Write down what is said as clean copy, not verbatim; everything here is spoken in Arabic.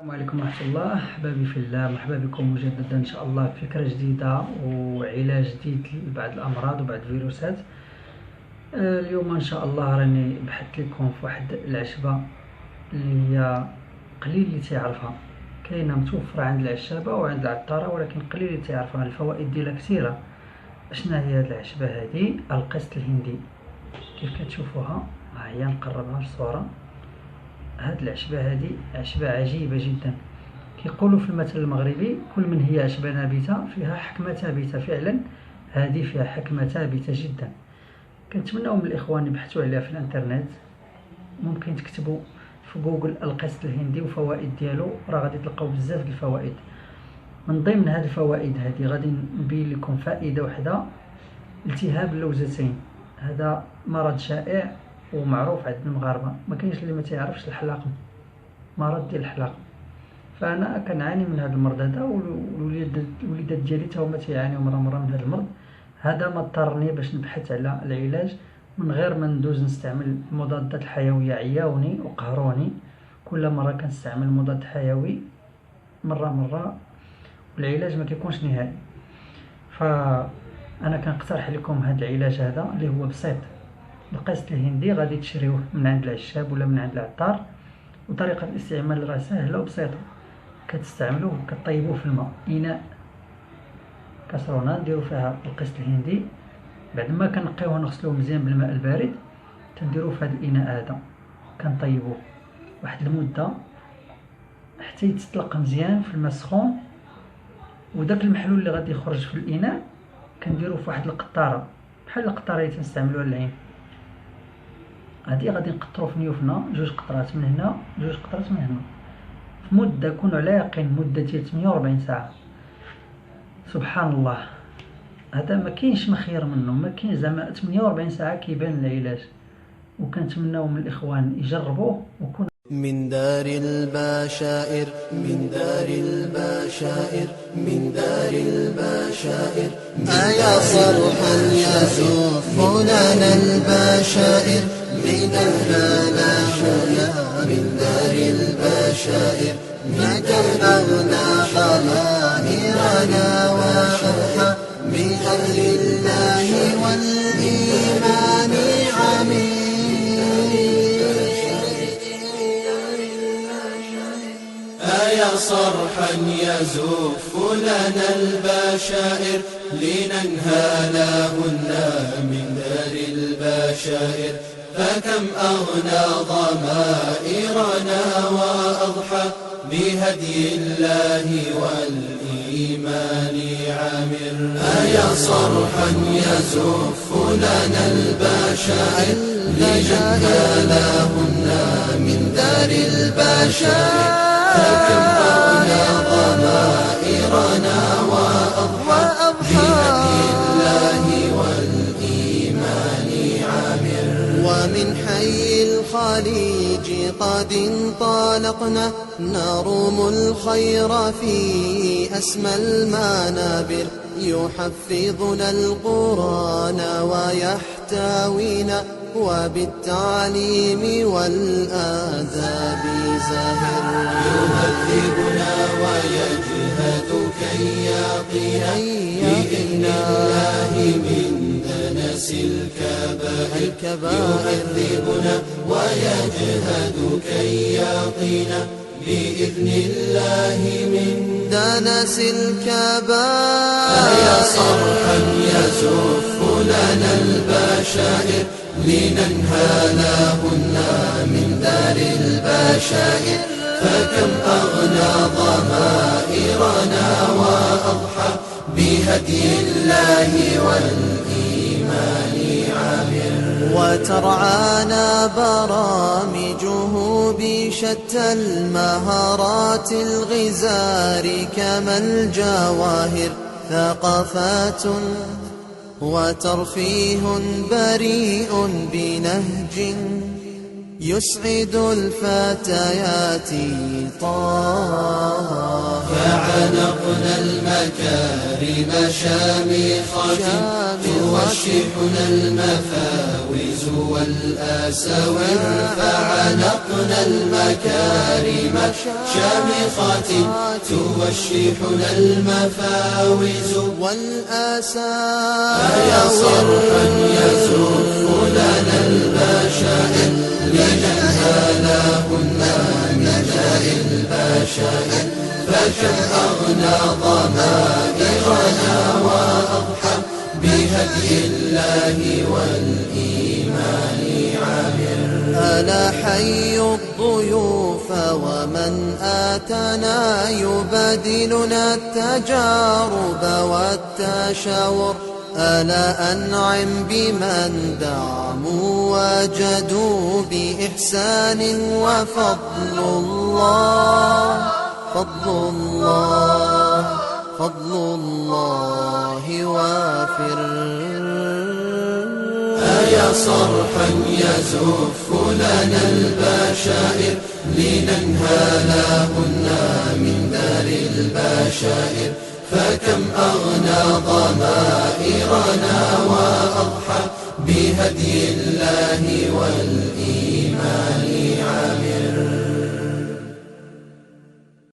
السلام عليكم ورحمة الله. أحبابي في الله، مرحبا بكم مجددا إن شاء الله في فكرة جديدة وعلاج جديد لبعض الأمراض وبعض الفيروسات. اليوم إن شاء الله راني بحثت لكم في واحد العشبة اللي هي قليل اللي تعرفها، كاينة متوفرة عند العشابة وعند العطارة، ولكن قليل اللي تعرفها. الفوائد ديالها كثيرة. أشنا هي هاد العشبة هادي؟ القسط الهندي. كيف كتشوفوها ها هي، نقربها للصورة. هاد العشبة هادي عشبة عجيبة جدا. كيقولوا في المثل المغربي كل من هي عشبة نابتة فيها حكمة ثابتة. فعلا هذه فيها حكمة ثابتة جدا. كنتمناو من الإخوان يبحثوا عليها في الانترنت. ممكن تكتبوا في جوجل القسط الهندي وفوائد ديالو، راه غادي تلقاو بزاف د الفوائد. من ضمن هاد الفوائد هادي غادي نبين لكم فائدة وحدة: التهاب اللوزتين. هذا مرض شائع ومعروف عند المغاربة، ما كاينش اللي ما تعرفش الحلاقم، مرض ديال الحلاقم. فانا كنعاني من هذا المرض هذا، والوليدات ديالي تا هما تيعانيو مرة من هذا المرض هذا. ما اضطرني باش نبحث على العلاج من غير ما ندوز نستعمل المضادات الحيويه. عياوني وقهروني، كل مره كنستعمل مضاد حيوي مره والعلاج ما كيكونش نهائي. فانا كنقترح لكم هذا العلاج هذا اللي هو بسيط. القسط الهندي غادي تشريوه من عند العشاب ولا من عند العطار، وطريقه الاستعمال راه سهله وبسيطه. كتستعملوه كطيبوه في الماء، اناء كاسرونه نديرو فيها القسط الهندي. بعد ما كنقيوه ونغسلوه مزيان بالماء البارد، تنديروه في هذا الاناء هذا، كنطيبوه واحد المده حتى يتطلق مزيان في الماء السخون. وداك المحلول اللي غادي يخرج في الاناء كنديروه في واحد القطاره، بحال القطاره اللي تنستعملوها للعين. هادي غادي نقطرو في نيوفنا 2 قطرات من هنا 2 قطرات من هنا، في مده كونوا على يقين مده ديال 48 ساعه. سبحان الله، هذا ما كاينش مخير منه، ما كاين زعما 48 ساعه كيبان العلاج. وكنتمناو من الاخوان يجربوه وكون من دار البشائر، من دار البشائر، من دار البشائر. أيا صرحا يزف لنا البشائر من البشائر، من دار البشائر. نجد أغنى ضمائرنا وأضحى بأهل الله والإيمان عميق. أيا صرحا يزف لنا البشائر لننهالهن من دار البشائر. فكم أغنى ضمائرنا وأضحى بهدي الله والإيمان عامر. أيا صرحا يزف لنا البشائر لننهالهن من دار البشائر. فكم أغنى ضمائرنا وأضحى بهدي الله والإيمان عامر. ومن حي الخليج قد انطلقنا نروم الخير في أسمى المنابر. يحفظنا القرآن ويحتوينا وبالتعليم والآداب زاهر. يهذبنا ويجهد كي يقينا بإذن الله من دنس الكبائر. يهذبنا ويجهد كي يقينا بإذن الله من دنس الكبائر. أيا صرحا يزف لنا البشائر لننهالهن من دار البشائر. فكم أغنى ضمائرنا وأضحى بهدي الله والإيمان عامر. وترعانا برامجه بشتى المهارات الغزار كما الجواهر. ثقافات وترفيه بريء بنهج يسعد الفتيات طه. فعانقنا المكارم شامخات توشحنا المفاوز والآساور فعانقنا المكارم شامخات توشحنا المفاوز والآساور يا صرحا يزف لنا البشائر لننهالهن من داء البشائر فكم أغنى ضمائرنا وأضحى بهدي الله والإيمان عامر ألا حي الضيوف ومن آتانا يبادلنا التجارب والتشاور ألا أنعم بمن دعموا وجدوا بإحسان وفضل الله فضل الله وافر أيا صرحا يزف لنا البشائر لننهالهن من دار البشائر فكم أغنى ضمائرنا وأضحى بهدي الله